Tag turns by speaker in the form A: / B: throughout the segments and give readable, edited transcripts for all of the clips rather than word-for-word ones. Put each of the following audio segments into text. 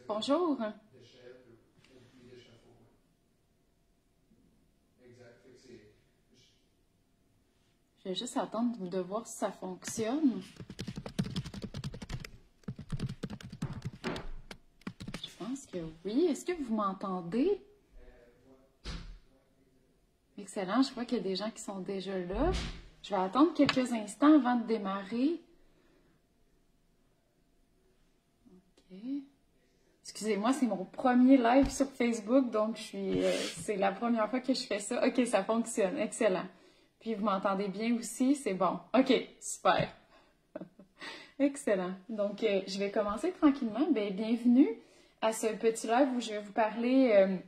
A: Bonjour. Je vais juste attendre de voir si ça fonctionne. Je pense que oui. Est-ce que vous m'entendez? Excellent. Je vois qu'il y a des gens qui sont déjà là. Je vais attendre quelques instants avant de démarrer. OK. Excusez-moi, c'est mon premier live sur Facebook, donc c'est la première fois que je fais ça. OK, ça fonctionne. Excellent. Puis vous m'entendez bien aussi, c'est bon. OK, super. Excellent. Donc, je vais commencer tranquillement. Bienvenue à ce petit live où je vais vous parler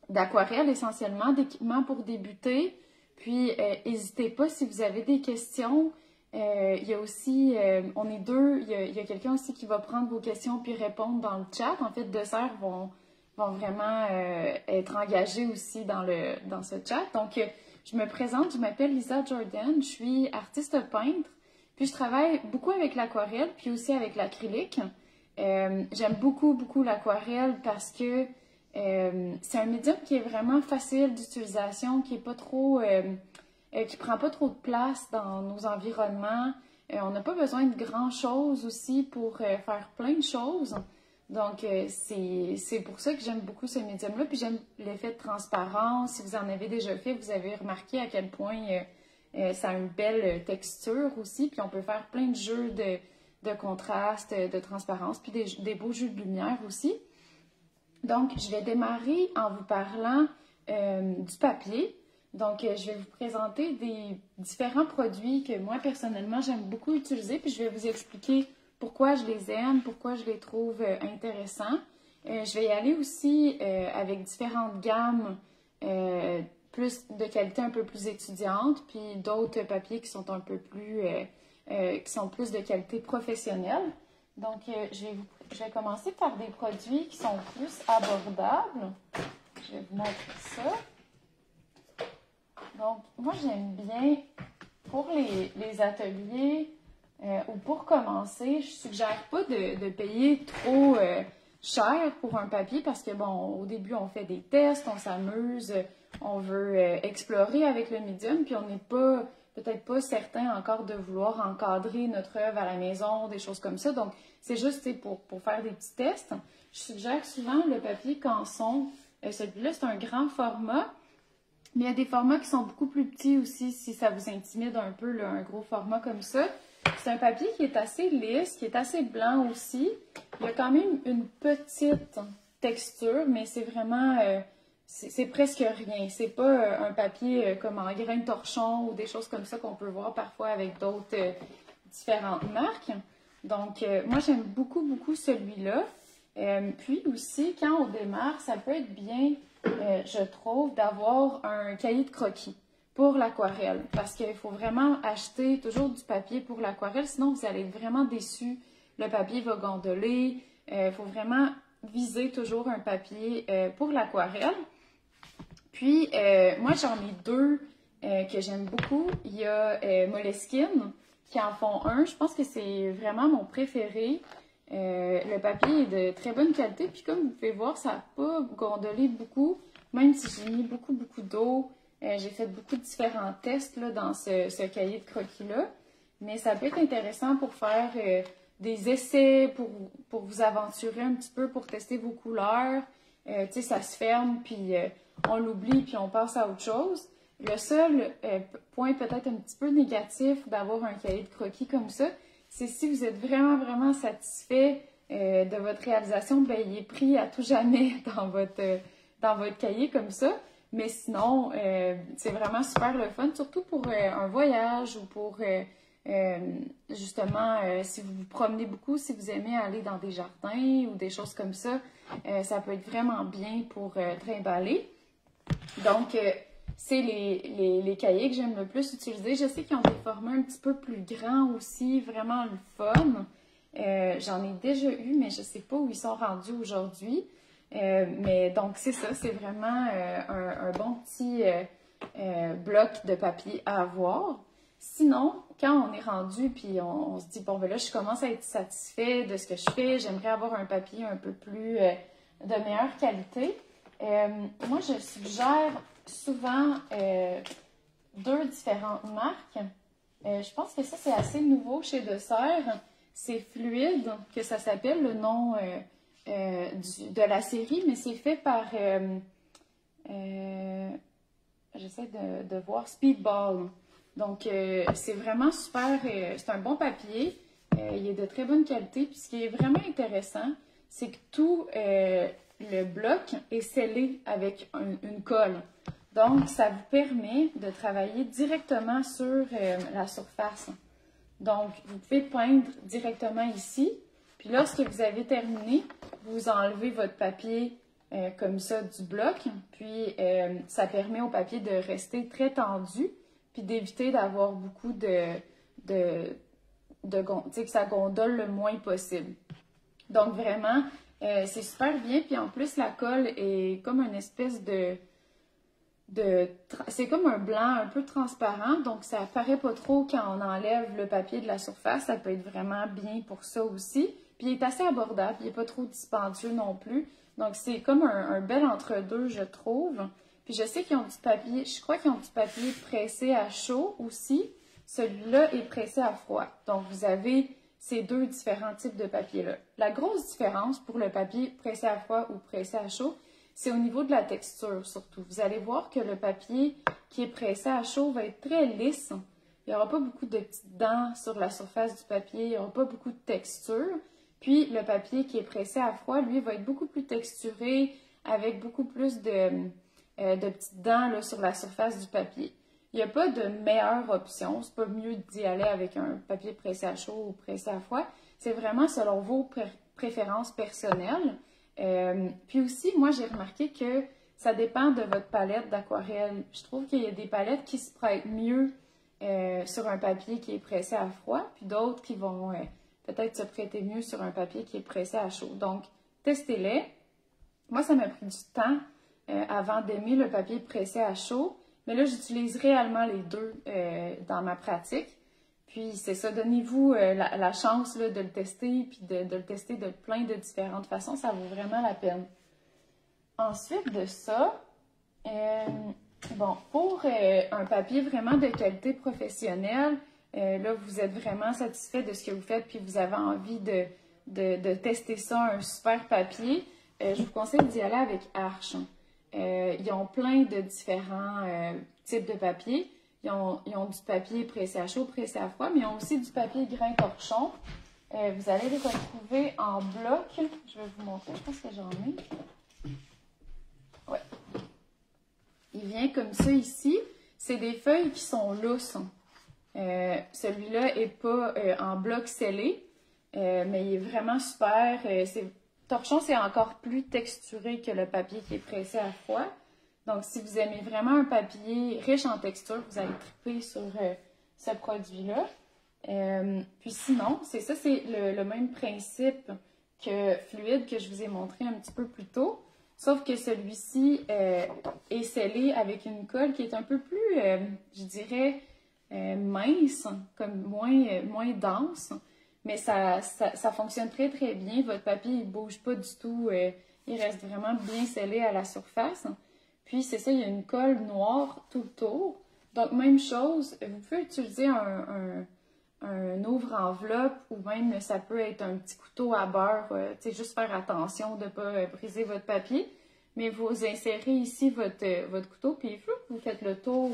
A: d'aquarelle essentiellement, d'équipements pour débuter. Puis, n'hésitez pas si vous avez des questions. Il y a aussi, on est deux, il y a quelqu'un aussi qui va prendre vos questions puis répondre dans le chat. En fait, deux sœurs vont vraiment être engagées aussi dans ce chat. Donc, je me présente, je m'appelle Lisa Jordan, je suis artiste peintre, puis je travaille beaucoup avec l'aquarelle, puis aussi avec l'acrylique. J'aime beaucoup l'aquarelle parce que c'est un médium qui est vraiment facile d'utilisation, qui est pas trop, qui prend pas trop de place dans nos environnements. On n'a pas besoin de grand-chose aussi pour faire plein de choses. Donc, c'est pour ça que j'aime beaucoup ce médium-là. Puis j'aime l'effet de transparence. Si vous en avez déjà fait, vous avez remarqué à quel point ça a une belle texture aussi. Puis on peut faire plein de jeux de contraste, de transparence, puis des beaux jeux de lumière aussi. Donc, je vais démarrer en vous parlant du papier. Donc, je vais vous présenter des différents produits que moi, personnellement, j'aime beaucoup utiliser. Puis je vais vous expliquer pourquoi je les aime, pourquoi je les trouve intéressants. Je vais y aller aussi avec différentes gammes plus de qualité un peu plus étudiante, puis d'autres papiers qui sont un peu plus, qui sont plus de qualité professionnelle. Donc, je vais commencer par des produits qui sont plus abordables. Je vais vous montrer ça. Donc, moi, j'aime bien, pour les ateliers ou pour commencer, je suggère pas de payer trop cher pour un papier parce que, bon, au début, on fait des tests, on s'amuse, on veut explorer avec le médium, puis on n'est pas, peut-être pas certain encore de vouloir encadrer notre œuvre à la maison, des choses comme ça. Donc, c'est juste pour faire des petits tests. Je suggère souvent le papier Canson. Celui-là, c'est un grand format. Mais il y a des formats qui sont beaucoup plus petits aussi, si ça vous intimide un peu, là, un gros format comme ça. C'est un papier qui est assez lisse, qui est assez blanc aussi. Il y a quand même une petite texture, mais c'est vraiment, c'est presque rien. C'est pas un papier comme en grain de torchon ou des choses comme ça qu'on peut voir parfois avec d'autres différentes marques. Donc, moi, j'aime beaucoup celui-là. Puis aussi, quand on démarre, ça peut être bien, je trouve, d'avoir un cahier de croquis pour l'aquarelle. Parce qu'il faut vraiment acheter toujours du papier pour l'aquarelle, sinon vous allez être vraiment déçus. Le papier va gondoler. Il faut vraiment viser toujours un papier pour l'aquarelle. Puis, moi, j'en ai deux que j'aime beaucoup. Il y a Moleskine qui en font un. Je pense que c'est vraiment mon préféré. Le papier est de très bonne qualité, puis comme vous pouvez voir, ça n'a pas gondolé beaucoup, même si j'ai mis beaucoup d'eau. J'ai fait beaucoup de différents tests là, dans ce cahier de croquis-là, mais ça peut être intéressant pour faire des essais, pour vous aventurer un petit peu, pour tester vos couleurs. Tu sais, ça se ferme, puis on l'oublie, puis on passe à autre chose. Le seul point peut-être un petit peu négatif d'avoir un cahier de croquis comme ça, c'est si vous êtes vraiment satisfait de votre réalisation, ben, il est pris à tout jamais dans votre cahier comme ça. Mais sinon, c'est vraiment super le fun, surtout pour un voyage ou pour justement, si vous vous promenez beaucoup, si vous aimez aller dans des jardins ou des choses comme ça, ça peut être vraiment bien pour trimballer. Donc, c'est les cahiers que j'aime le plus utiliser. Je sais qu'ils ont des formats un petit peu plus grands aussi, vraiment le fun. J'en ai déjà eu, mais je ne sais pas où ils sont rendus aujourd'hui. Mais donc, c'est ça, c'est vraiment un bon petit bloc de papier à avoir. Sinon, quand on est rendu, puis on se dit, bon, ben là, je commence à être satisfait de ce que je fais, j'aimerais avoir un papier un peu plus de meilleure qualité. Moi, je suggère souvent deux différentes marques. Je pense que ça, c'est assez nouveau chez Dessert. C'est Fluide, que ça s'appelle, le nom de la série, mais c'est fait par, j'essaie de voir, Speedball. Donc, c'est vraiment super, c'est un bon papier, il est de très bonne qualité. Puis ce qui est vraiment intéressant, c'est que tout le bloc est scellé avec une colle. Donc, ça vous permet de travailler directement sur la surface. Donc, vous pouvez peindre directement ici. Puis lorsque vous avez terminé, vous enlevez votre papier comme ça du bloc. Puis, ça permet au papier de rester très tendu, puis d'éviter d'avoir beaucoup tu sais, que ça gondole le moins possible. Donc, vraiment, c'est super bien. Puis en plus, la colle est comme une espèce c'est comme un blanc un peu transparent, donc ça apparaît pas trop quand on enlève le papier de la surface. Ça peut être vraiment bien pour ça aussi. Puis il est assez abordable, il n'est pas trop dispendieux non plus. Donc c'est comme un bel entre-deux, je trouve. Puis je sais qu'ils ont du papier, je crois qu'ils ont du papier pressé à chaud aussi. Celui-là est pressé à froid. Donc vous avez ces deux différents types de papier-là. La grosse différence pour le papier pressé à froid ou pressé à chaud, c'est au niveau de la texture surtout. Vous allez voir que le papier qui est pressé à chaud va être très lisse. Il n'y aura pas beaucoup de petites dents sur la surface du papier, il n'y aura pas beaucoup de texture. Puis le papier qui est pressé à froid, lui, va être beaucoup plus texturé, avec beaucoup plus de petites dents là, sur la surface du papier. Il n'y a pas de meilleure option. C'est pas mieux d'y aller avec un papier pressé à chaud ou pressé à froid. C'est vraiment selon vos préférences personnelles. Puis aussi, moi, j'ai remarqué que ça dépend de votre palette d'aquarelle. Je trouve qu'il y a des palettes qui se prêtent mieux sur un papier qui est pressé à froid, puis d'autres qui vont peut-être se prêter mieux sur un papier qui est pressé à chaud. Donc, testez-les. Moi, ça m'a pris du temps avant d'aimer le papier pressé à chaud, mais là, j'utilise réellement les deux dans ma pratique. Puis c'est ça, donnez-vous la chance là, de le tester, puis de le tester de plein de différentes façons, ça vaut vraiment la peine. Ensuite de ça, bon, pour un papier vraiment de qualité professionnelle, là, vous êtes vraiment satisfait de ce que vous faites, puis vous avez envie de tester ça, un super papier, je vous conseille d'y aller avec Arches. Ils ont plein de différents types de papier. Ils ont du papier pressé à chaud, pressé à froid, mais ils ont aussi du papier grain torchon. Vous allez les retrouver en bloc. Je vais vous montrer, je pense que j'en ai. Ouais. Il vient comme ça ici. C'est des feuilles qui sont lousses. Celui-là n'est pas en bloc scellé, mais il est vraiment super. Torchon, c'est encore plus texturé que le papier qui est pressé à froid. Donc, si vous aimez vraiment un papier riche en texture, vous allez triper sur ce produit-là. Puis sinon, c'est ça, c'est le même principe que Fluide que je vous ai montré un petit peu plus tôt. Sauf que celui-ci est scellé avec une colle qui est un peu plus, je dirais, mince, comme moins dense. Mais ça fonctionne très, très bien. Votre papier, il ne bouge pas du tout. Il reste vraiment bien scellé à la surface. Puis, c'est ça, il y a une colle noire tout le tour. Donc, même chose, vous pouvez utiliser un ouvre-enveloppe ou même, ça peut être un petit couteau à beurre. Tu sais, juste faire attention de ne pas briser votre papier. Mais vous insérez ici votre couteau, puis vous faites le tour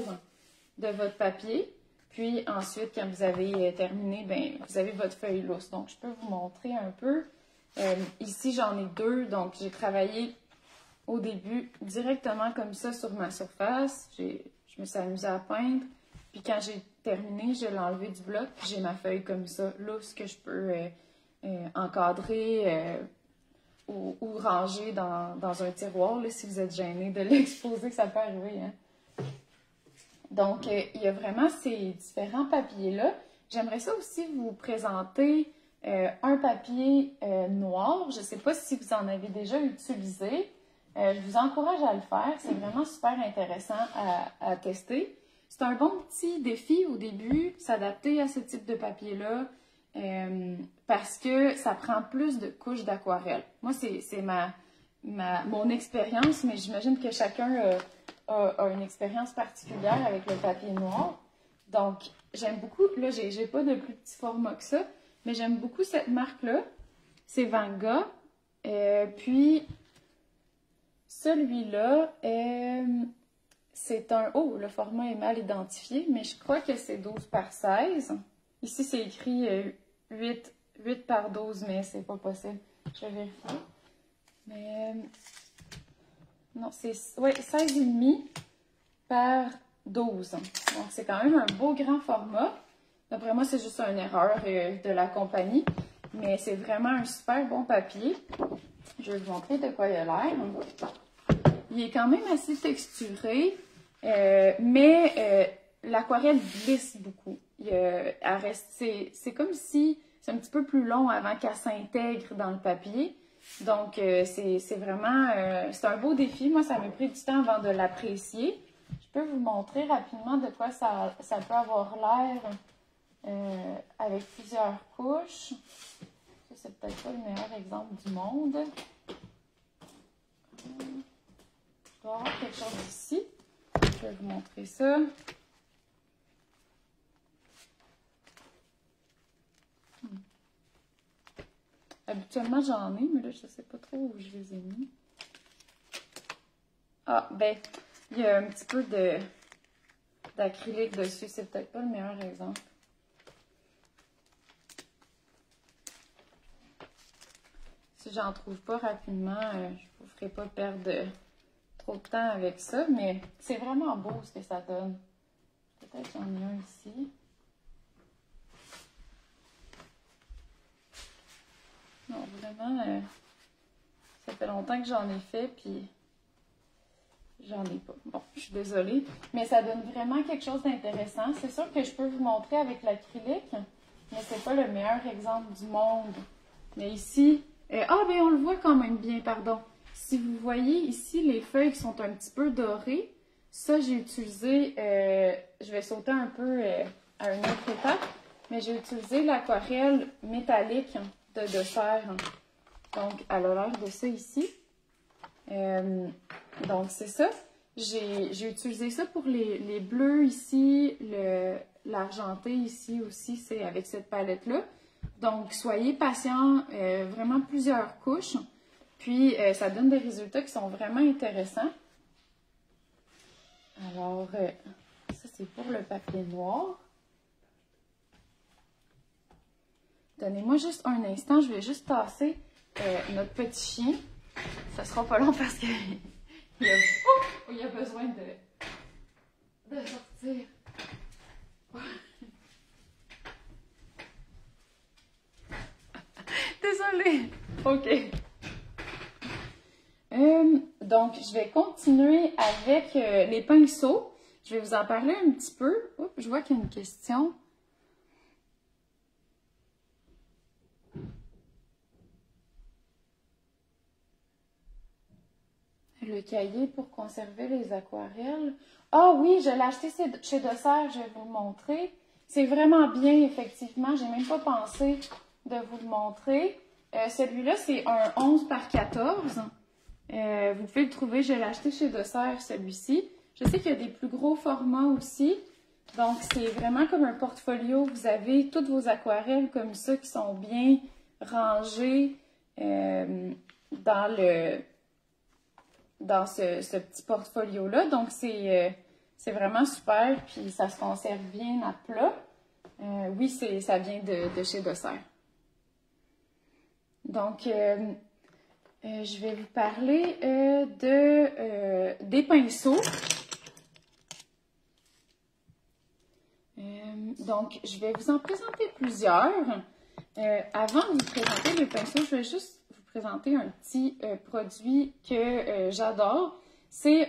A: de votre papier. Puis ensuite, quand vous avez terminé, ben, vous avez votre feuille lousse. Donc, je peux vous montrer un peu. Ici, j'en ai deux. Donc, j'ai travaillé au début directement comme ça sur ma surface. Je me suis amusée à peindre. Puis quand j'ai terminé, je l'ai enlevé du bloc. Puis j'ai ma feuille comme ça, lousse, que je peux encadrer ou ranger dans un tiroir. Là, si vous êtes gêné de l'exposer, ça peut arriver, hein? Donc, il y a vraiment ces différents papiers-là. J'aimerais ça aussi vous présenter un papier noir. Je ne sais pas si vous en avez déjà utilisé. Je vous encourage à le faire. C'est vraiment super intéressant à tester. c'est un bon petit défi au début, s'adapter à ce type de papier-là, parce que ça prend plus de couches d'aquarelle. Moi, c'est mon expérience, mais j'imagine que chacun a une expérience particulière avec le papier noir. Donc, j'aime beaucoup, là, j'ai pas de plus petit format que ça, mais j'aime beaucoup cette marque-là. C'est Van Gogh. Puis, celui-là, c'est un... Oh, le format est mal identifié, mais je crois que c'est 12 par 16. Ici, c'est écrit 8 par 12, mais c'est pas possible. Je vais vérifier. Mais... non, c'est 16,5 par 12. Donc, c'est quand même un beau grand format. D'après moi, c'est juste une erreur de la compagnie. Mais c'est vraiment un super bon papier. Je vais vous montrer de quoi il a l'air. Il est quand même assez texturé, mais l'aquarelle glisse beaucoup. C'est comme si c'est un petit peu plus long avant qu'elle s'intègre dans le papier. Donc, c'est vraiment... c'est un beau défi. Moi, ça m'a pris du temps avant de l'apprécier. Je peux vous montrer rapidement de quoi ça peut avoir l'air avec plusieurs couches. Ça, c'est peut-être pas le meilleur exemple du monde. Il doit y avoir quelque chose ici. Je vais vous montrer ça. Habituellement, j'en ai, mais là, je ne sais pas trop où je les ai mis. Ah, ben, il y a un petit peu d'acrylique dessus. C'est peut-être pas le meilleur exemple. Si j'en trouve pas rapidement, je ne vous ferai pas perdre trop de temps avec ça, mais c'est vraiment beau ce que ça donne. Peut-être j'en ai un ici. Non, vraiment, ça fait longtemps que j'en ai fait, puis j'en ai pas. Bon, je suis désolée, mais ça donne vraiment quelque chose d'intéressant. C'est sûr que je peux vous montrer avec l'acrylique, mais c'est pas le meilleur exemple du monde. Mais ici, ben on le voit quand même bien, pardon. Si vous voyez ici les feuilles qui sont un petit peu dorées, ça j'ai utilisé, je vais sauter un peu à une autre étape, mais j'ai utilisé l'aquarelle métallique de Dessert. Donc, elle a l'air de ça ici. Donc, c'est ça. J'ai utilisé ça pour les bleus ici, l'argenté ici aussi, c'est avec cette palette-là. Donc, soyez patients, vraiment plusieurs couches. Puis, ça donne des résultats qui sont vraiment intéressants. Alors, ça, c'est pour le papier noir. Donnez-moi juste un instant, je vais juste tasser notre petit chien. Ça sera pas long parce qu'il a besoin de sortir. Désolée. OK. Donc, je vais continuer avec les pinceaux. Je vais vous en parler un petit peu. Oups, je vois qu'il y a une question. Le cahier pour conserver les aquarelles. Ah oui, je l'ai acheté chez Dessert, je vais vous le montrer. C'est vraiment bien, effectivement. J'ai même pas pensé de vous le montrer. Celui-là, c'est un 11 par 14. Vous pouvez le trouver, je l'ai acheté chez Dessert, celui-ci. Je sais qu'il y a des plus gros formats aussi. Donc, c'est vraiment comme un portfolio. Vous avez toutes vos aquarelles comme ça qui sont bien rangées dans ce petit portfolio-là. Donc, c'est vraiment super, puis ça se conserve bien à plat. Oui, ça vient de chez Dessert. Donc, je vais vous parler des pinceaux. Donc, je vais vous en présenter plusieurs. Avant de vous présenter les pinceaux, je vais juste vous présenter un petit produit que j'adore. C'est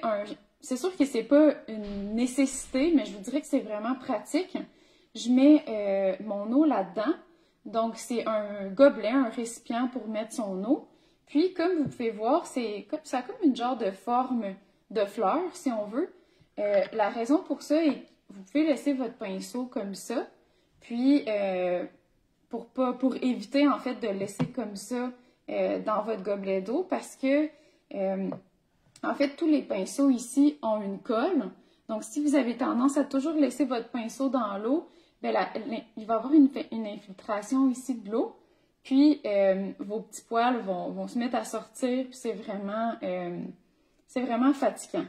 A: sûr que c'est pas une nécessité, mais je vous dirais que c'est vraiment pratique. Je mets mon eau là-dedans. Donc, c'est un gobelet, un récipient pour mettre son eau. Puis, comme vous pouvez voir, ça a comme une genre de forme de fleur, si on veut. La raison pour ça est que vous pouvez laisser votre pinceau comme ça, puis pour éviter en fait de le laisser comme ça dans votre gobelet d'eau, parce que en fait tous les pinceaux ici ont une colle. Donc si vous avez tendance à toujours laisser votre pinceau dans l'eau, ben il va y avoir une infiltration ici de l'eau, puis vos petits poils vont se mettre à sortir, puis c'est vraiment fatigant.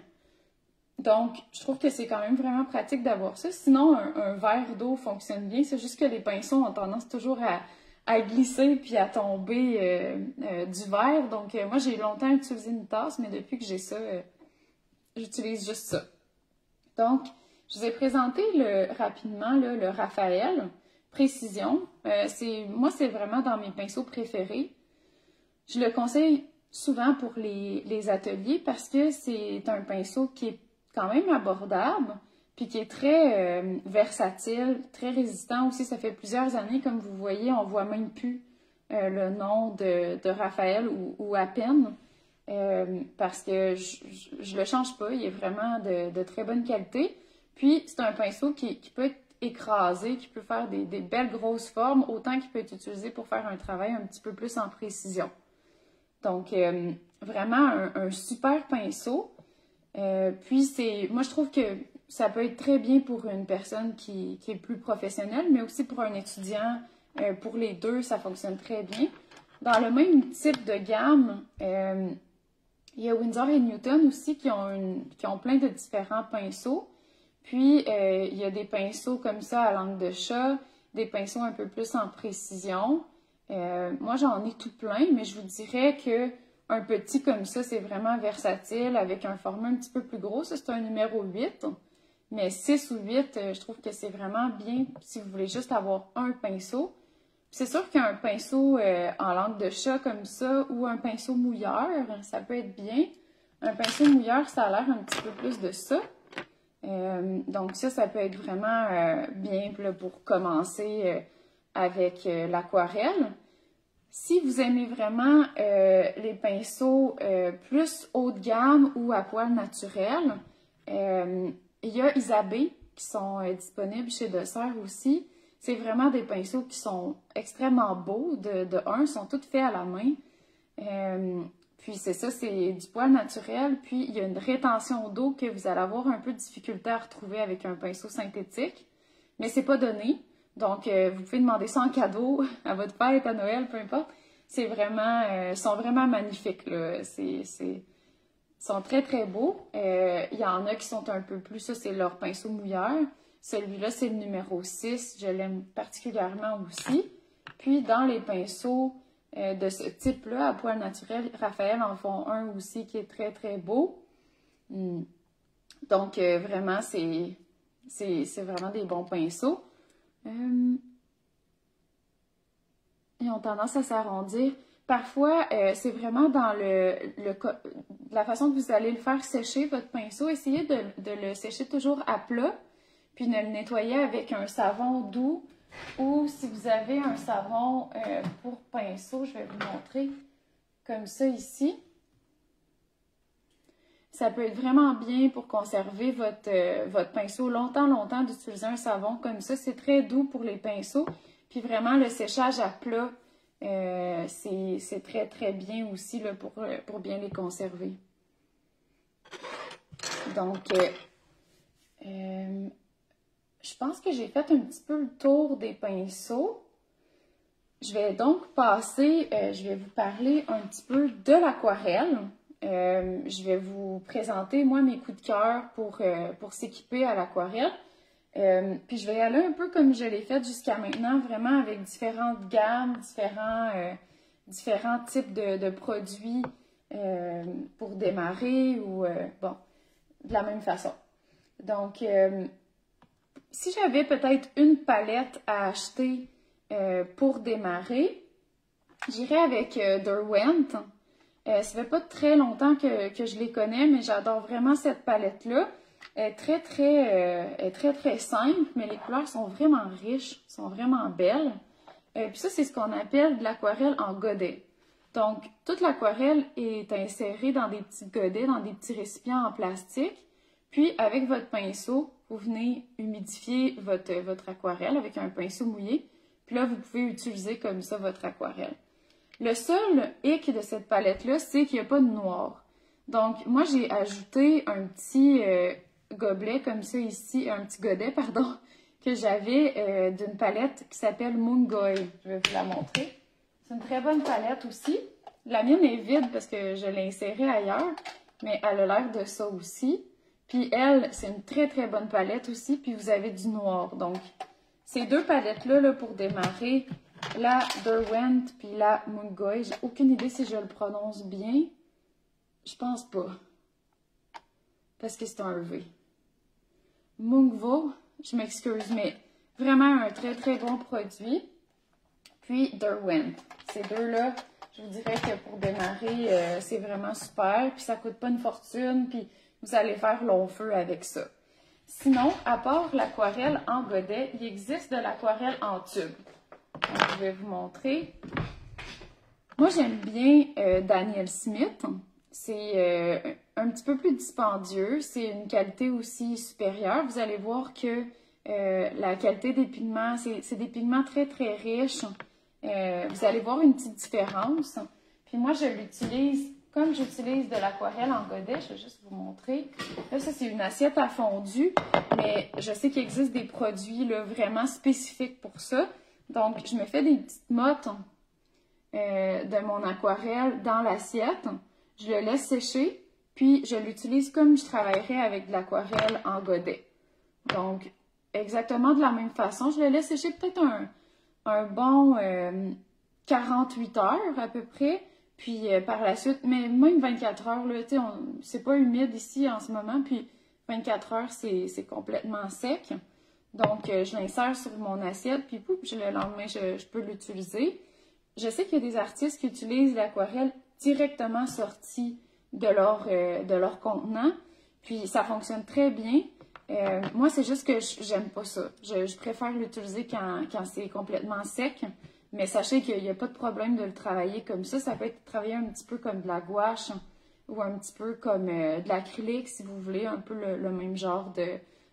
A: Donc, je trouve que c'est quand même vraiment pratique d'avoir ça. Sinon, un verre d'eau fonctionne bien. C'est juste que les pinceaux ont tendance toujours à glisser puis à tomber du verre. Donc, moi, j'ai longtemps utilisé une tasse, mais depuis que j'ai ça, j'utilise juste ça. Donc, je vous ai présenté rapidement le Raphaël Précision. Moi, c'est vraiment dans mes pinceaux préférés. Je le conseille souvent pour les ateliers parce que c'est un pinceau qui est quand même abordable, puis qui est très versatile, très résistant aussi. Ça fait plusieurs années, comme vous voyez, on voit même plus le nom de Raphaël ou à peine, parce que je le change pas, il est vraiment de très bonne qualité. Puis c'est un pinceau qui peut être écrasé, qui peut faire des belles grosses formes, autant qu'il peut être utilisé pour faire un travail un petit peu plus en précision. Donc, vraiment un super pinceau. Puis, moi, je trouve que ça peut être très bien pour une personne qui est plus professionnelle, mais aussi pour un étudiant. Pour les deux, ça fonctionne très bien. Dans le même type de gamme, il y a Winsor & Newton aussi qui ont plein de différents pinceaux. Puis, il y a des pinceaux comme ça à langue de chat, des pinceaux un peu plus en précision. Moi, j'en ai tout plein, mais je vous dirais que un petit comme ça, c'est vraiment versatile avec un format un petit peu plus gros. Ça, c'est un numéro 8. Mais 6 ou 8, je trouve que c'est vraiment bien si vous voulez juste avoir un pinceau. C'est sûr qu'un pinceau en langue de chat comme ça ou un pinceau mouilleur, ça peut être bien. Un pinceau mouilleur, ça a l'air un petit peu plus de ça. Donc ça peut être vraiment bien là, pour commencer avec l'aquarelle. Si vous aimez vraiment les pinceaux plus haut de gamme ou à poil naturel, il y a Isabey qui sont disponibles chez Dessert aussi. C'est vraiment des pinceaux qui sont extrêmement beaux. De un, sont tous faits à la main. Puis c'est ça, c'est du poil naturel. Puis il y a une rétention d'eau que vous allez avoir un peu de difficulté à retrouver avec un pinceau synthétique. Mais c'est pas donné. Donc, vous pouvez demander ça en cadeau à votre fête, à Noël, peu importe. C'est vraiment, ils sont vraiment magnifiques, là. Ils sont très, très beaux. Il y en a qui sont un peu plus, ça, c'est leur pinceau mouilleur. Celui-là, c'est le numéro 6. Je l'aime particulièrement aussi. Puis, dans les pinceaux de ce type-là, à poil naturel, Raphaël en font un aussi qui est très, très beau. Donc, vraiment, c'est vraiment des bons pinceaux. Ils ont tendance à s'arrondir. Parfois, c'est vraiment dans la façon que vous allez le faire sécher, votre pinceau. Essayez de le sécher toujours à plat, puis de le nettoyer avec un savon doux. Ou si vous avez un savon pour pinceau, je vais vous montrer comme ça ici. Ça peut être vraiment bien pour conserver votre pinceau longtemps d'utiliser un savon comme ça. C'est très doux pour les pinceaux. Puis vraiment, le séchage à plat, c'est très, très bien aussi là, pour bien les conserver. Donc, je pense que j'ai fait un petit peu le tour des pinceaux. Je vais donc passer, je vais vous parler un petit peu de l'aquarelle. Je vais vous présenter, moi, mes coups de cœur pour s'équiper à l'aquarelle. Puis je vais y aller un peu comme je l'ai fait jusqu'à maintenant, vraiment avec différentes gammes, différents types de produits pour démarrer ou, bon, de la même façon. Donc, si j'avais peut-être une palette à acheter pour démarrer, j'irais avec Derwent. Ça fait pas très longtemps que je les connais, mais j'adore vraiment cette palette-là. Elle est très simple, mais les couleurs sont vraiment riches, sont vraiment belles. Puis ça, c'est ce qu'on appelle de l'aquarelle en godet. Donc, toute l'aquarelle est insérée dans des petits godets, dans des petits récipients en plastique. Puis, avec votre pinceau, vous venez humidifier votre aquarelle avec un pinceau mouillé. Puis là, vous pouvez utiliser comme ça votre aquarelle. Le seul hic de cette palette-là, c'est qu'il n'y a pas de noir. Donc, moi, j'ai ajouté un petit gobelet comme ça ici, un petit godet, pardon, que j'avais d'une palette qui s'appelle Mungoy. Je vais vous la montrer. C'est une très bonne palette aussi. La mienne est vide parce que je l'ai insérée ailleurs, mais elle a l'air de ça aussi. Puis elle, c'est une très très bonne palette aussi, puis vous avez du noir. Donc, ces deux palettes-là, là, pour démarrer, la Derwent puis la Mungoy, j'ai aucune idée si je le prononce bien. Je pense pas. Parce que c'est un V. Mungvo, je m'excuse, mais vraiment un très très bon produit. Puis Derwent. Ces deux-là, je vous dirais que pour démarrer, c'est vraiment super. Puis ça coûte pas une fortune, puis vous allez faire long feu avec ça. Sinon, à part l'aquarelle en godet, il existe de l'aquarelle en tube. Donc, je vais vous montrer. Moi, j'aime bien Daniel Smith. C'est un petit peu plus dispendieux. C'est une qualité aussi supérieure. Vous allez voir que la qualité des pigments, c'est des pigments très, très riches. Vous allez voir une petite différence. Puis moi, je l'utilise comme j'utilise de l'aquarelle en godet. Je vais juste vous montrer. Là, ça, c'est une assiette à fondu, mais je sais qu'il existe des produits là, vraiment spécifiques pour ça. Donc, je me fais des petites mottes de mon aquarelle dans l'assiette. Je le laisse sécher, puis je l'utilise comme je travaillerais avec de l'aquarelle en godet. Donc, exactement de la même façon. Je le laisse sécher peut-être un bon 48 heures à peu près. Puis par la suite, mais même 24 heures, là, tu sais, c'est pas humide ici en ce moment, puis 24 heures, c'est complètement sec. Donc, je l'insère sur mon assiette, puis pouf, le lendemain, je peux l'utiliser. Je sais qu'il y a des artistes qui utilisent l'aquarelle directement sortie de leur contenant, puis ça fonctionne très bien. Moi, c'est juste que j'aime pas ça. Je préfère l'utiliser quand c'est complètement sec. Mais sachez qu'il n'y a pas de problème de le travailler comme ça. Ça peut être travaillé un petit peu comme de la gouache ou un petit peu comme de l'acrylique, si vous voulez, un peu le même genre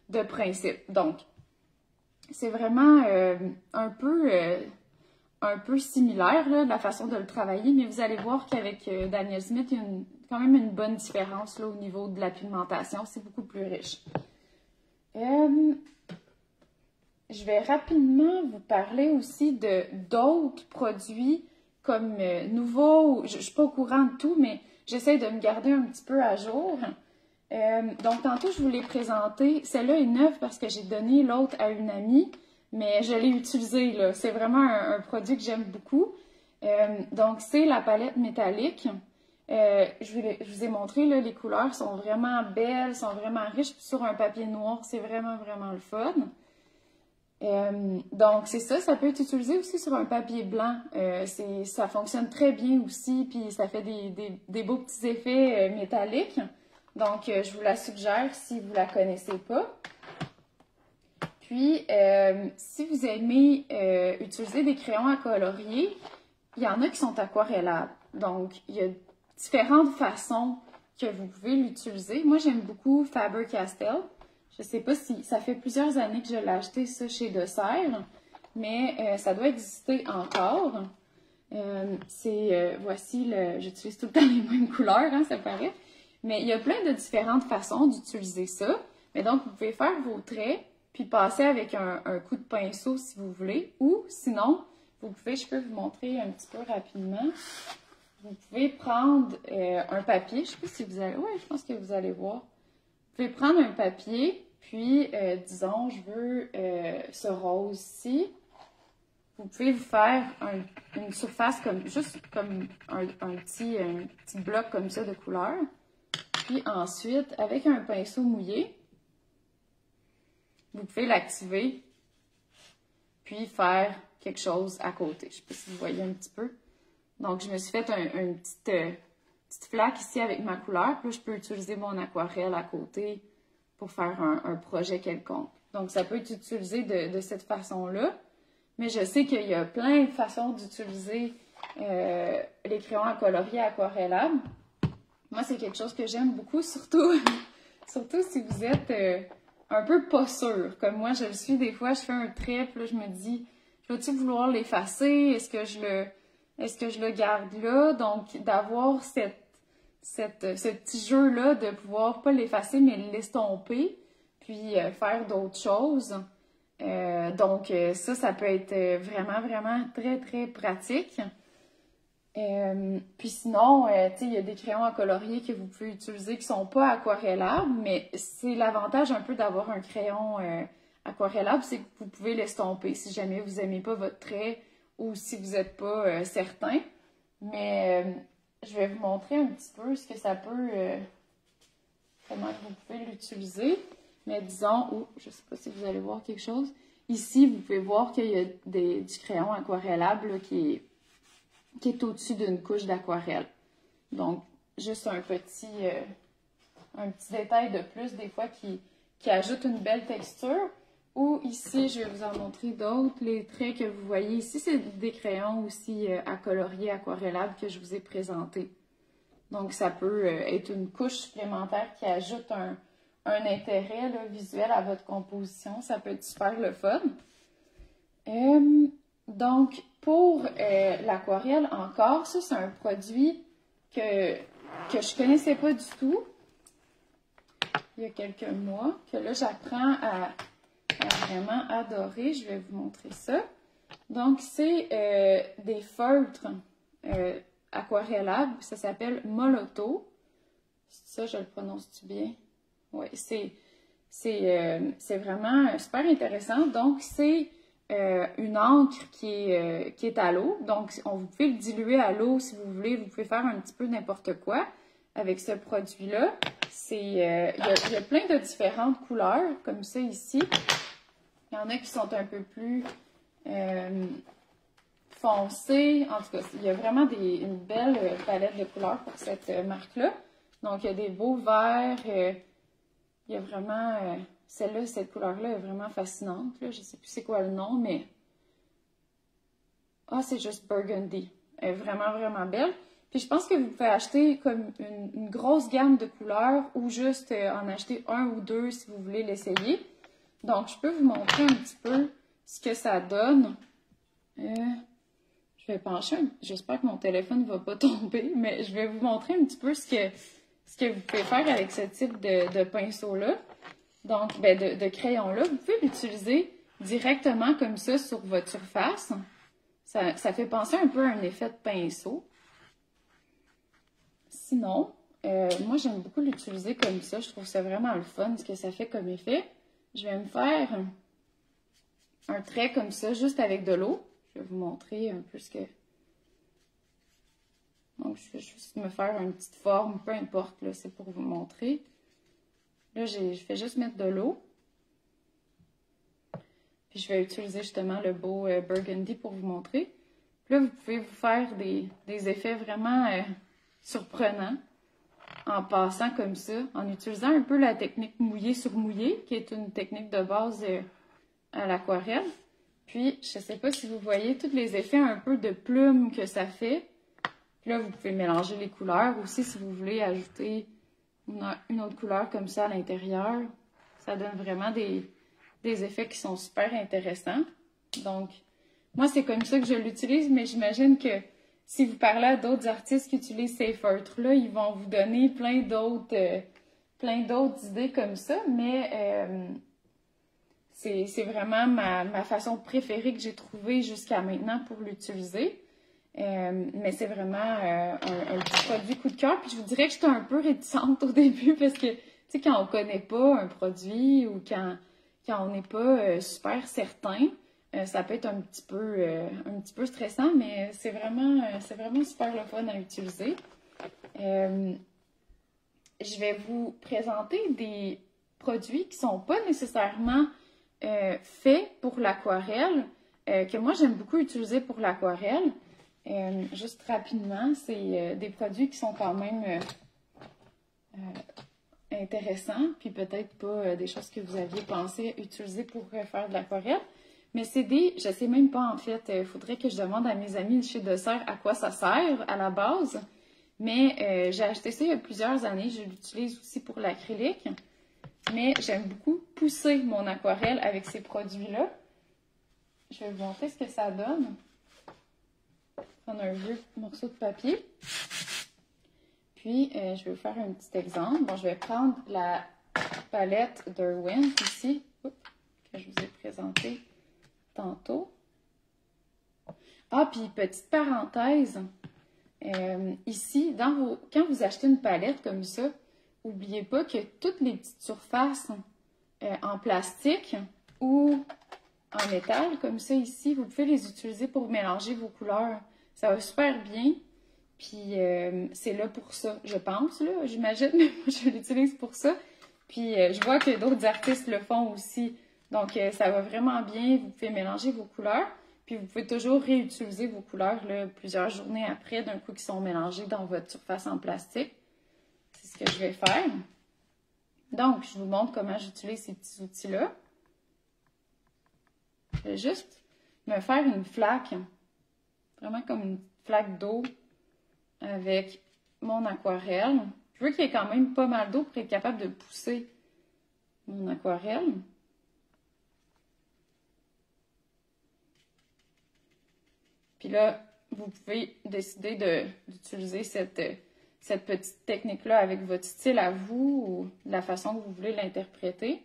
A: de principe. Donc, c'est vraiment un peu similaire, là, la façon de le travailler, mais vous allez voir qu'avec Daniel Smith, il y a quand même une bonne différence là, au niveau de la pigmentation. C'est beaucoup plus riche. Je vais rapidement vous parler aussi d'autres produits comme nouveaux. Je ne suis pas au courant de tout, mais j'essaie de me garder un petit peu à jour. Donc, tantôt, je vous l'ai présenté. Celle-là est neuve parce que j'ai donné l'autre à une amie, mais je l'ai utilisée, là. C'est vraiment un produit que j'aime beaucoup. Donc, c'est la palette métallique. Je vous ai montré, là, les couleurs sont vraiment belles, sont vraiment riches. Puis sur un papier noir, c'est vraiment, vraiment le fun. Donc, c'est ça. Ça peut être utilisé aussi sur un papier blanc. Ça fonctionne très bien aussi, puis ça fait des beaux petits effets métalliques. Donc, je vous la suggère si vous ne la connaissez pas. Puis, si vous aimez utiliser des crayons à colorier, il y en a qui sont aquarellables. Donc, il y a différentes façons que vous pouvez l'utiliser. Moi, j'aime beaucoup Faber-Castell. Je ne sais pas si... Ça fait plusieurs années que je l'ai acheté, ça, chez Dessert, mais ça doit exister encore. Voici, j'utilise tout le temps les mêmes couleurs, hein, ça paraît. Mais il y a plein de différentes façons d'utiliser ça. Mais donc, vous pouvez faire vos traits, puis passer avec un coup de pinceau si vous voulez. Ou sinon, je peux vous montrer un petit peu rapidement. Vous pouvez prendre un papier. Je ne sais pas si vous allez... Oui, je pense que vous allez voir. Vous pouvez prendre un papier, puis, disons, je veux ce rose-ci. Vous pouvez vous faire une surface juste comme un petit bloc comme ça de couleur. Puis ensuite, avec un pinceau mouillé, vous pouvez l'activer, puis faire quelque chose à côté. Je ne sais pas si vous voyez un petit peu. Donc, je me suis fait une petite flaque ici avec ma couleur. Puis là, je peux utiliser mon aquarelle à côté pour faire un projet quelconque. Donc, ça peut être utilisé de cette façon-là. Mais je sais qu'il y a plein de façons d'utiliser les crayons à colorier aquarellables. Moi, c'est quelque chose que j'aime beaucoup, surtout si vous êtes un peu pas sûr. Comme moi, je le suis des fois, je fais un trait, puis là, je me dis, je vais-tu vouloir l'effacer? Est-ce que je le garde là? Donc, d'avoir ce petit jeu-là de pouvoir pas l'effacer, mais l'estomper, puis faire d'autres choses. Donc, ça peut être vraiment, vraiment très, très pratique. Puis sinon, tu sais, il y a des crayons à colorier que vous pouvez utiliser qui sont pas aquarellables, mais c'est l'avantage un peu d'avoir un crayon aquarellable, c'est que vous pouvez l'estomper si jamais vous aimez pas votre trait ou si vous n'êtes pas certain. Mais je vais vous montrer un petit peu ce que ça peut, comment vous pouvez l'utiliser. Mais disons, je sais pas si vous allez voir quelque chose. Ici, vous pouvez voir qu'il y a du crayon aquarellable là, qui est au-dessus d'une couche d'aquarelle. Donc, juste un petit détail de plus, des fois, qui ajoute une belle texture. Ou ici, je vais vous en montrer d'autres. Les traits que vous voyez ici, c'est des crayons aussi à colorier aquarellables que je vous ai présentés. Donc, ça peut être une couche supplémentaire qui ajoute un intérêt là, visuel à votre composition. Ça peut être super le fun. Donc, pour l'aquarelle, encore, ça, c'est un produit que je connaissais pas du tout il y a quelques mois, que là, j'apprends à vraiment adorer. Je vais vous montrer ça. Donc, c'est des feutres aquarellables. Ça s'appelle Moloto. Ça, je le prononce-tu bien? Oui, c'est vraiment super intéressant. Donc, c'est une encre qui est à l'eau. Donc, vous pouvez le diluer à l'eau si vous voulez. Vous pouvez faire un petit peu n'importe quoi avec ce produit-là. Il y a plein de différentes couleurs, comme ça ici. Il y en a qui sont un peu plus foncées. En tout cas, il y a vraiment une belle palette de couleurs pour cette marque-là. Donc, il y a des beaux verts. Il y a vraiment... celle-là, cette couleur-là est vraiment fascinante. Là. Je ne sais plus c'est quoi le nom, mais... Ah, c'est juste Burgundy. Elle est vraiment, vraiment belle. Puis je pense que vous pouvez acheter comme une grosse gamme de couleurs ou juste en acheter un ou deux si vous voulez l'essayer. Donc, je peux vous montrer un petit peu ce que ça donne. Je vais pencher. J'espère que mon téléphone ne va pas tomber, mais je vais vous montrer un petit peu ce que vous pouvez faire avec ce type de pinceau-là. Donc, de crayon-là. Vous pouvez l'utiliser directement comme ça sur votre surface. Ça fait penser un peu à un effet de pinceau. Sinon, moi, j'aime beaucoup l'utiliser comme ça. Je trouve ça vraiment le fun, ce que ça fait comme effet. Je vais me faire un trait comme ça, juste avec de l'eau. Je vais vous montrer un peu ce que... Donc, je vais juste me faire une petite forme, peu importe, là, c'est pour vous montrer. Là, je fais juste mettre de l'eau. Puis, je vais utiliser justement le beau Burgundy pour vous montrer. Puis là, vous pouvez vous faire des effets vraiment surprenants en passant comme ça, en utilisant un peu la technique mouillé sur mouillé, qui est une technique de base à l'aquarelle. Puis, je ne sais pas si vous voyez tous les effets un peu de plume que ça fait. Puis là, vous pouvez mélanger les couleurs aussi si vous voulez ajouter une autre couleur comme ça à l'intérieur. Ça donne vraiment des effets qui sont super intéressants. Donc, moi, c'est comme ça que je l'utilise, mais j'imagine que si vous parlez à d'autres artistes qui utilisent ces feutres-là, ils vont vous donner plein d'autres idées comme ça, mais c'est vraiment ma façon préférée que j'ai trouvée jusqu'à maintenant pour l'utiliser. Mais c'est vraiment un petit produit coup de cœur. Puis je vous dirais que j'étais un peu réticente au début parce que, tu sais, quand on connaît pas un produit ou quand on n'est pas super certain, ça peut être un petit peu stressant, mais c'est vraiment super le fun à utiliser. Je vais vous présenter des produits qui sont pas nécessairement faits pour l'aquarelle, que moi j'aime beaucoup utiliser pour l'aquarelle. Juste rapidement, c'est des produits qui sont quand même intéressants, puis peut-être pas des choses que vous aviez pensé utiliser pour faire de l'aquarelle. Mais c'est je sais même pas en fait, il faudrait que je demande à mes amis de chez Dessert à quoi ça sert à la base. Mais j'ai acheté ça il y a plusieurs années, je l'utilise aussi pour l'acrylique. Mais j'aime beaucoup pousser mon aquarelle avec ces produits-là. Je vais vous montrer ce que ça donne. Prendre un vieux morceau de papier. Puis, je vais vous faire un petit exemple. Bon, je vais prendre la palette Derwent ici, que je vous ai présentée tantôt. Ah, puis petite parenthèse, ici, quand vous achetez une palette comme ça, n'oubliez pas que toutes les petites surfaces en plastique ou en métal, comme ça ici, vous pouvez les utiliser pour mélanger vos couleurs. Ça va super bien. Puis c'est là pour ça, je pense, là, j'imagine, mais moi je l'utilise pour ça. Puis je vois que d'autres artistes le font aussi. Donc ça va vraiment bien, vous pouvez mélanger vos couleurs. Puis vous pouvez toujours réutiliser vos couleurs là, plusieurs journées après, d'un coup qui sont mélangées dans votre surface en plastique. C'est ce que je vais faire. Donc, je vous montre comment j'utilise ces petits outils-là. Je vais juste me faire une flaque, vraiment comme une flaque d'eau avec mon aquarelle. Je veux qu'il y ait quand même pas mal d'eau pour être capable de pousser mon aquarelle. Puis là, vous pouvez décider d'utiliser cette petite technique-là avec votre style à vous ou de la façon que vous voulez l'interpréter.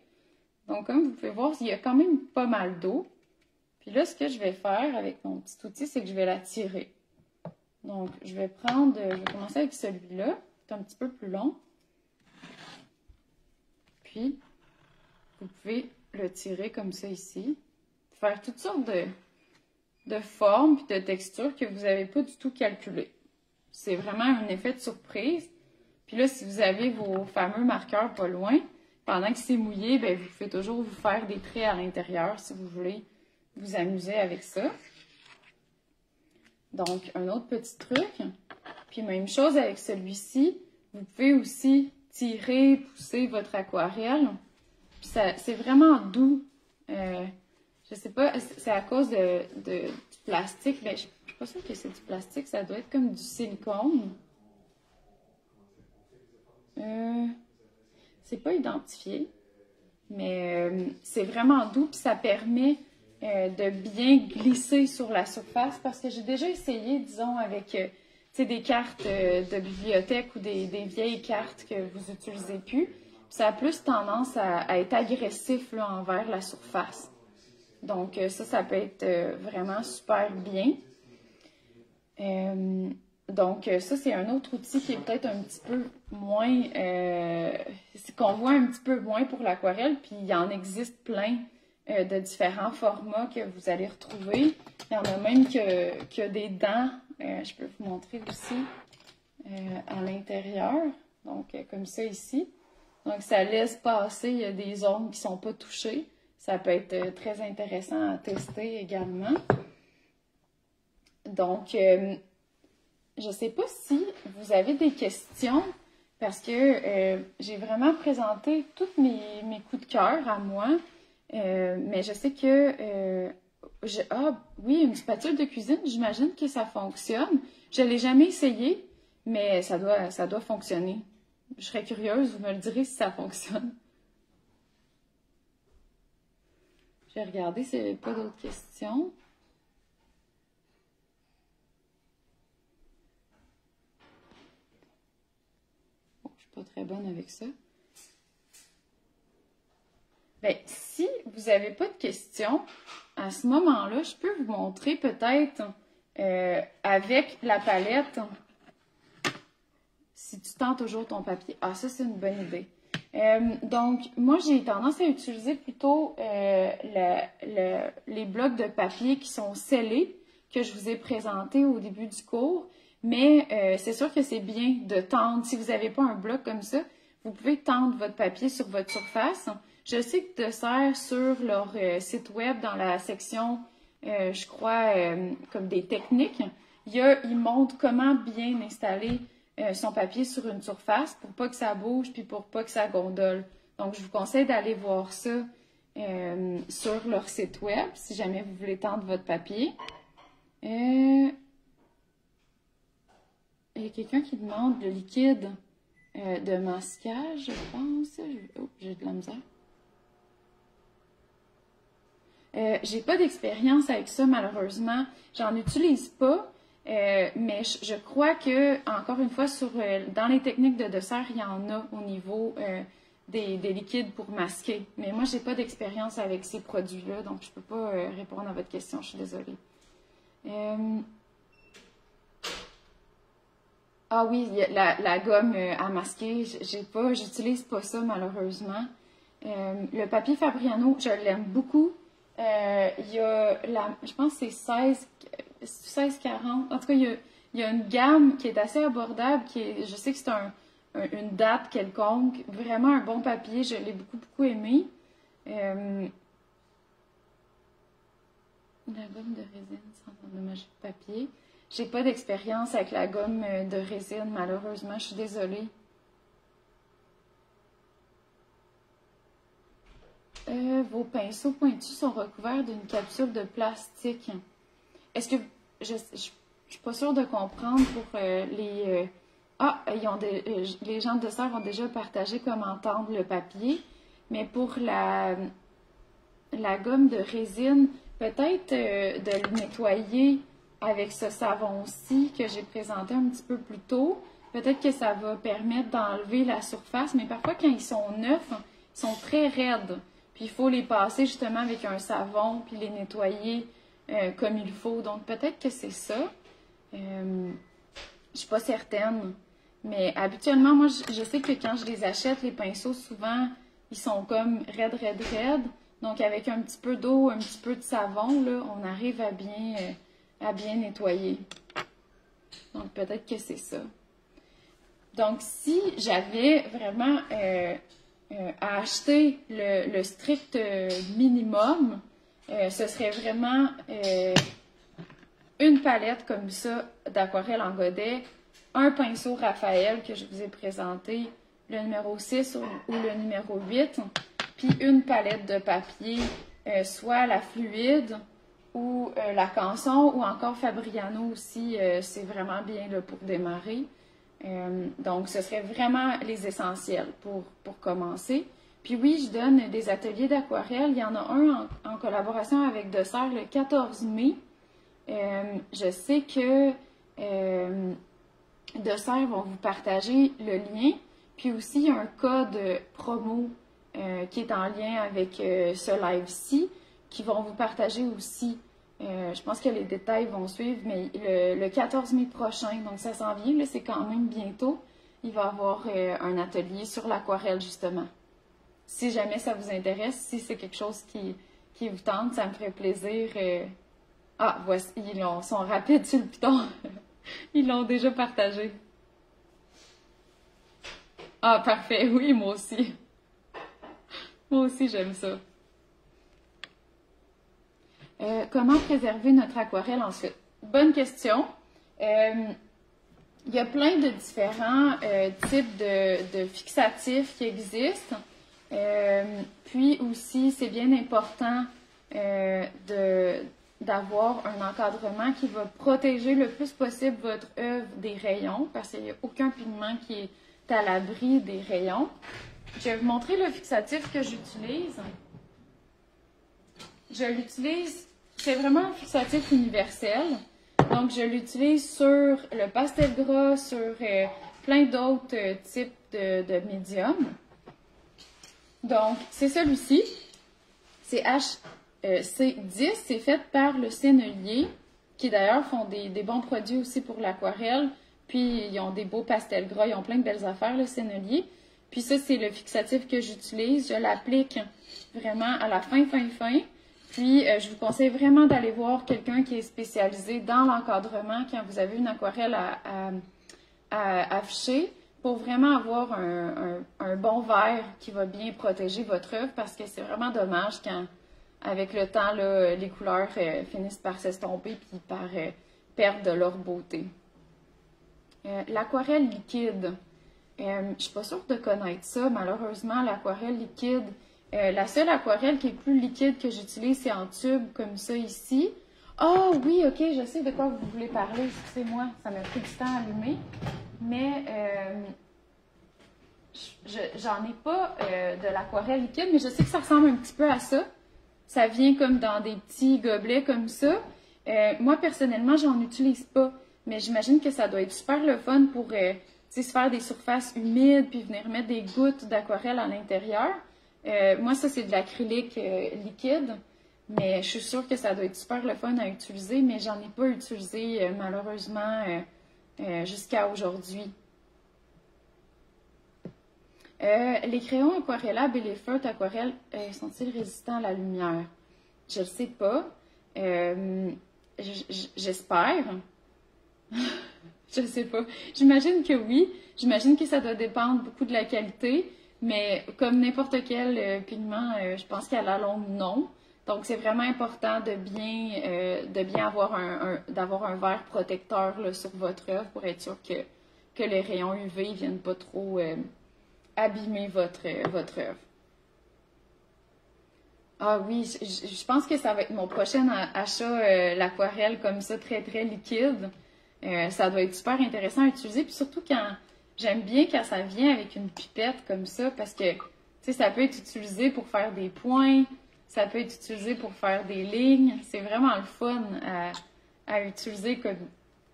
A: Donc, comme vous pouvez voir, il y a quand même pas mal d'eau. Puis là, ce que je vais faire avec mon petit outil, c'est que je vais la tirer. Donc, je vais commencer avec celui-là, c'est un petit peu plus long. Puis, vous pouvez le tirer comme ça ici. Faire toutes sortes de formes et de textures que vous n'avez pas du tout calculées. C'est vraiment un effet de surprise. Puis là, si vous avez vos fameux marqueurs pas loin, pendant que c'est mouillé, bien, vous pouvez toujours vous faire des traits à l'intérieur si vous voulez vous amuser avec ça. Donc, un autre petit truc. Puis, même chose avec celui-ci. Vous pouvez aussi tirer, pousser votre aquarelle. Puis, c'est vraiment doux. Je sais pas, c'est à cause du plastique. Mais je suis pas sûre que c'est du plastique. Ça doit être comme du silicone. C'est pas identifié. Mais c'est vraiment doux. Puis, ça permet de bien glisser sur la surface parce que j'ai déjà essayé, disons, avec des cartes de bibliothèque ou des vieilles cartes que vous n'utilisez plus. Puis ça a plus tendance à être agressif là, envers la surface. Donc ça peut être vraiment super bien. Donc ça, c'est un autre outil qui est peut-être un petit peu moins... qu'on voit un petit peu moins pour l'aquarelle, puis il y en existe plein de différents formats que vous allez retrouver. Il y en a même qui a des dents. Je peux vous montrer aussi à l'intérieur. Donc, comme ça ici. Donc, ça laisse passer. Il y a des zones qui ne sont pas touchées. Ça peut être très intéressant à tester également. Donc, je ne sais pas si vous avez des questions parce que j'ai vraiment présenté tous mes coups de cœur à moi. Mais je sais que... oui, une spatule de cuisine, j'imagine que ça fonctionne. Je ne l'ai jamais essayé, mais ça doit fonctionner. Je serais curieuse, vous me le direz si ça fonctionne. Je vais regarder s'il n'y a pas d'autres questions. Bon, je ne suis pas très bonne avec ça. Bien, si vous n'avez pas de questions, à ce moment-là, je peux vous montrer peut-être avec la palette, si tu tends toujours ton papier. Ah, ça, c'est une bonne idée. Donc, moi, j'ai tendance à utiliser plutôt les blocs de papier qui sont scellés, que je vous ai présentés au début du cours. Mais c'est sûr que c'est bien de tendre. Si vous n'avez pas un bloc comme ça, vous pouvez tendre votre papier sur votre surface. Je sais que Desserts, sur leur site web, dans la section, je crois, comme des techniques, ils montrent comment bien installer son papier sur une surface pour pas que ça bouge puis pour pas que ça gondole. Donc, je vous conseille d'aller voir ça sur leur site web, si jamais vous voulez tendre votre papier. Il y a quelqu'un qui demande le liquide de masquage, je pense. Oh, j'ai de la misère. J'ai pas d'expérience avec ça, malheureusement. J'en utilise pas, mais je crois que, encore une fois, dans les techniques de dessert, il y en a au niveau des liquides pour masquer. Mais moi, j'ai pas d'expérience avec ces produits-là, donc je peux pas répondre à votre question, je suis désolée. Ah oui, la gomme à masquer, j'utilise pas ça malheureusement. Le papier Fabriano, je l'aime beaucoup. Il y a je pense que c'est 16,40. En tout cas, il y a une gamme qui est assez abordable, je sais que c'est une date quelconque. Vraiment un bon papier, je l'ai beaucoup aimé. La gomme de résine sans endommager le papier. J'ai pas d'expérience avec la gomme de résine, malheureusement, je suis désolée. Vos pinceaux pointus sont recouverts d'une capsule de plastique. Est-ce que... Je suis pas sûre de comprendre pour les... les gens de dessert ont déjà partagé comment tendre le papier, mais pour la gomme de résine, peut-être de le nettoyer avec ce savon-ci que j'ai présenté un petit peu plus tôt. Peut-être que ça va permettre d'enlever la surface, mais parfois quand ils sont neufs, ils sont très raides. Puis il faut les passer justement avec un savon, puis les nettoyer comme il faut. Donc peut-être que c'est ça. Je suis pas certaine. Mais habituellement, moi, je sais que quand je les achète, les pinceaux, souvent, ils sont comme raides. Donc avec un petit peu d'eau, un petit peu de savon, là, on arrive à bien nettoyer. Donc peut-être que c'est ça. Donc si j'avais vraiment à acheter le strict minimum, ce serait vraiment une palette comme ça d'aquarelle en godet, un pinceau Raphaël que je vous ai présenté, le numéro 6 ou le numéro 8, puis une palette de papier, soit la fluide ou la Canson ou encore Fabriano aussi, c'est vraiment bien là, pour démarrer. Donc, ce serait vraiment les essentiels pour commencer. Puis oui, je donne des ateliers d'aquarelle. Il y en a un en collaboration avec Dessert le 14 mai. Je sais que Dessert vont vous partager le lien. Puis aussi, il y a un code promo qui est en lien avec ce live-ci, qui vont vous partager aussi. Je pense que les détails vont suivre, mais le 14 mai prochain, donc ça s'en vient, c'est quand même bientôt, il va y avoir un atelier sur l'aquarelle, justement. Si jamais ça vous intéresse, si c'est quelque chose qui vous tente, ça me ferait plaisir. Ah, voici, ils sont rapides sur le piton. Ils l'ont déjà partagé. Ah, parfait, oui, moi aussi. Moi aussi, j'aime ça. Comment préserver notre aquarelle ensuite? Bonne question. Il y a plein de différents types de fixatifs qui existent. Puis aussi, c'est bien important d'avoir un encadrement qui va protéger le plus possible votre œuvre des rayons, parce qu'il n'y a aucun pigment qui est à l'abri des rayons. Je vais vous montrer le fixatif que j'utilise. Je l'utilise, c'est vraiment un fixatif universel. Donc, je l'utilise sur le pastel gras, sur plein d'autres types de médiums. Donc, c'est celui-ci. C'est HC10. C'est fait par le Sennelier, qui d'ailleurs font des bons produits aussi pour l'aquarelle. Puis, ils ont des beaux pastels gras. Ils ont plein de belles affaires, le Sennelier. Puis ça, c'est le fixatif que j'utilise. Je l'applique vraiment à la fin. Puis, je vous conseille vraiment d'aller voir quelqu'un qui est spécialisé dans l'encadrement quand vous avez une aquarelle à afficher pour vraiment avoir un bon verre qui va bien protéger votre œuvre parce que c'est vraiment dommage quand, avec le temps, là, les couleurs finissent par s'estomper puis par perdre de leur beauté. L'aquarelle liquide. Je ne suis pas sûre de connaître ça. Malheureusement, l'aquarelle liquide, la seule aquarelle qui est plus liquide que j'utilise, c'est en tube, comme ça ici. Oh oui, ok, je sais de quoi vous voulez parler. Excusez-moi, ça m'a pris du temps à allumer. Mais j'en ai pas de l'aquarelle liquide, mais je sais que ça ressemble un petit peu à ça. ça vient comme dans des petits gobelets comme ça. Moi, personnellement, j'en utilise pas, mais j'imagine que ça doit être super le fun pour se faire des surfaces humides puis venir mettre des gouttes d'aquarelle à l'intérieur. Moi, ça, c'est de l'acrylique liquide, mais je suis sûre que ça doit être super le fun à utiliser, mais j'en ai pas utilisé malheureusement jusqu'à aujourd'hui. Les crayons aquarellables et les feutres aquarelles sont-ils résistants à la lumière? Je ne sais pas. J'espère. Je sais pas. J'imagine que oui. J'imagine que ça doit dépendre beaucoup de la qualité, mais comme n'importe quel pigment, je pense qu'à la longue, non. Donc, c'est vraiment important de bien avoir d'avoir un verre protecteur là, sur votre œuvre pour être sûr que les rayons UV ne viennent pas trop abîmer votre œuvre. Ah oui, je pense que ça va être mon prochain achat, l'aquarelle comme ça, très très liquide. Ça doit être super intéressant à utiliser, puis surtout j'aime bien quand ça vient avec une pipette comme ça, parce que ça peut être utilisé pour faire des points, ça peut être utilisé pour faire des lignes. C'est vraiment le fun à utiliser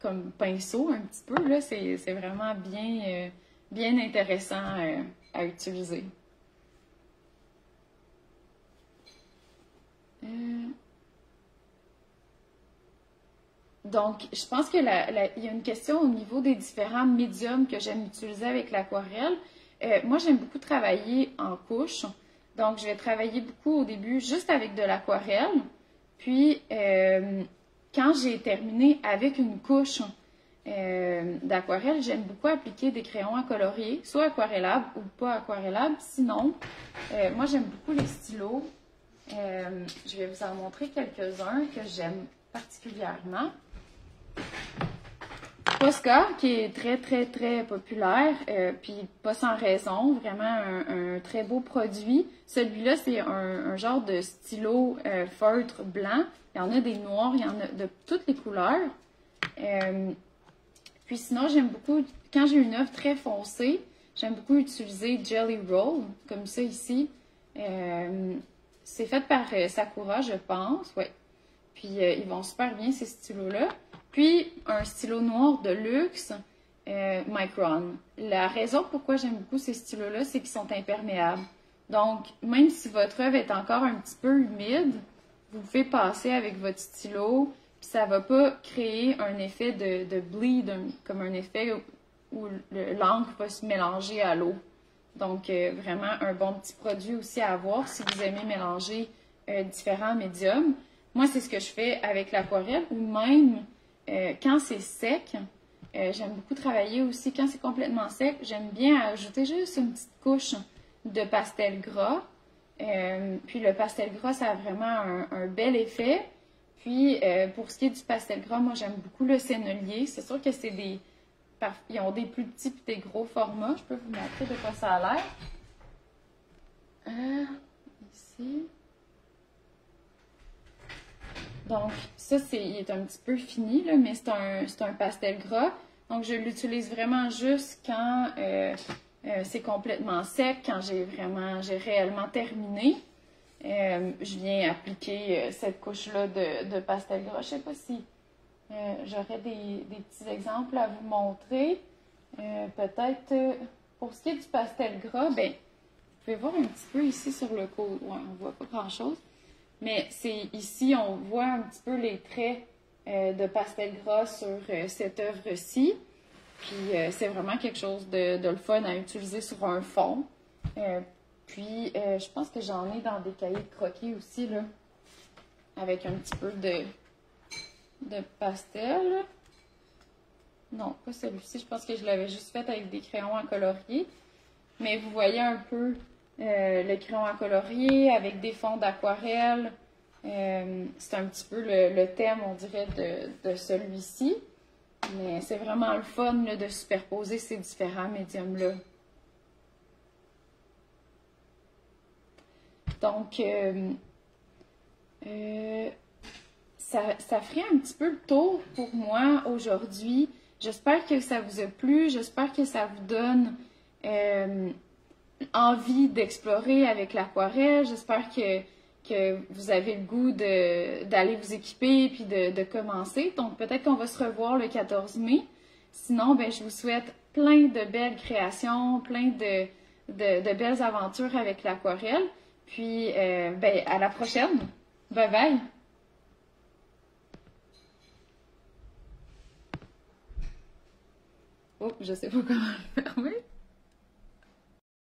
A: comme pinceau un petit peu, là. C'est vraiment bien intéressant à utiliser. Donc, je pense qu'il y a une question au niveau des différents médiums que j'aime utiliser avec l'aquarelle. Moi, j'aime beaucoup travailler en couches. Donc, je vais travailler beaucoup au début juste avec de l'aquarelle. Puis, quand j'ai terminé avec une couche d'aquarelle, j'aime beaucoup appliquer des crayons à colorier, soit aquarellables ou pas aquarellables. Sinon, moi, j'aime beaucoup les stylos. Je vais vous en montrer quelques-uns que j'aime particulièrement. Posca, qui est très, très, très populaire, puis pas sans raison, vraiment un très beau produit. Celui-là, c'est un genre de stylo feutre blanc. Il y en a des noirs, il y en a de toutes les couleurs. Puis sinon, j'aime beaucoup, quand j'ai une œuvre très foncée, j'aime beaucoup utiliser Jelly Roll, comme ça ici. C'est fait par Sakura, je pense, ouais. Puis ils vont super bien, ces stylos-là. Puis un stylo noir de luxe, Micron. La raison pourquoi j'aime beaucoup ces stylos-là, c'est qu'ils sont imperméables. Donc, même si votre œuvre est encore un petit peu humide, vous pouvez passer avec votre stylo, puis ça ne va pas créer un effet de bleed, comme un effet où l'encre va se mélanger à l'eau. Donc, vraiment un bon petit produit aussi à avoir si vous aimez mélanger différents médiums. Moi, c'est ce que je fais avec l'aquarelle, ou même quand c'est sec, j'aime beaucoup travailler aussi. Quand c'est complètement sec, j'aime bien ajouter juste une petite couche de pastel gras. Puis le pastel gras, ça a vraiment un bel effet. Puis pour ce qui est du pastel gras, moi j'aime beaucoup le sennelier. C'est sûr que ils ont des plus petits et des gros formats. Je peux vous montrer de quoi ça a l'air. Ici. Donc, ça, il est un petit peu fini, là, mais c'est un pastel gras. Donc, je l'utilise vraiment juste quand c'est complètement sec, quand j'ai réellement terminé. Je viens appliquer cette couche-là de pastel gras. Je ne sais pas si j'aurais des petits exemples à vous montrer. Peut-être, pour ce qui est du pastel gras, ben, vous pouvez voir un petit peu ici sur le côté. Ouais, on ne voit pas grand-chose. Mais c'est ici, on voit un petit peu les traits de pastel gras sur cette œuvre-ci. Puis c'est vraiment quelque chose de le fun à utiliser sur un fond. Puis je pense que j'en ai dans des cahiers de croquis aussi, là, avec un petit peu de pastel. Non, pas celui-ci. Je pense que je l'avais juste fait avec des crayons à colorier. Mais vous voyez un peu le crayon à colorier avec des fonds d'aquarelle. C'est un petit peu le thème, on dirait, de celui-ci. Mais c'est vraiment le fun là, de superposer ces différents médiums-là. Donc, ça ferait un petit peu le tour pour moi aujourd'hui. J'espère que ça vous a plu. J'espère que ça vous donne envie d'explorer avec l'aquarelle. J'espère que que vous avez le goût d'aller vous équiper puis de commencer. Donc, peut-être qu'on va se revoir le 14 mai. Sinon, ben, je vous souhaite plein de belles créations, plein de belles aventures avec l'aquarelle. Puis, ben, à la prochaine. Bye bye! Oh, je sais pas comment le fermer.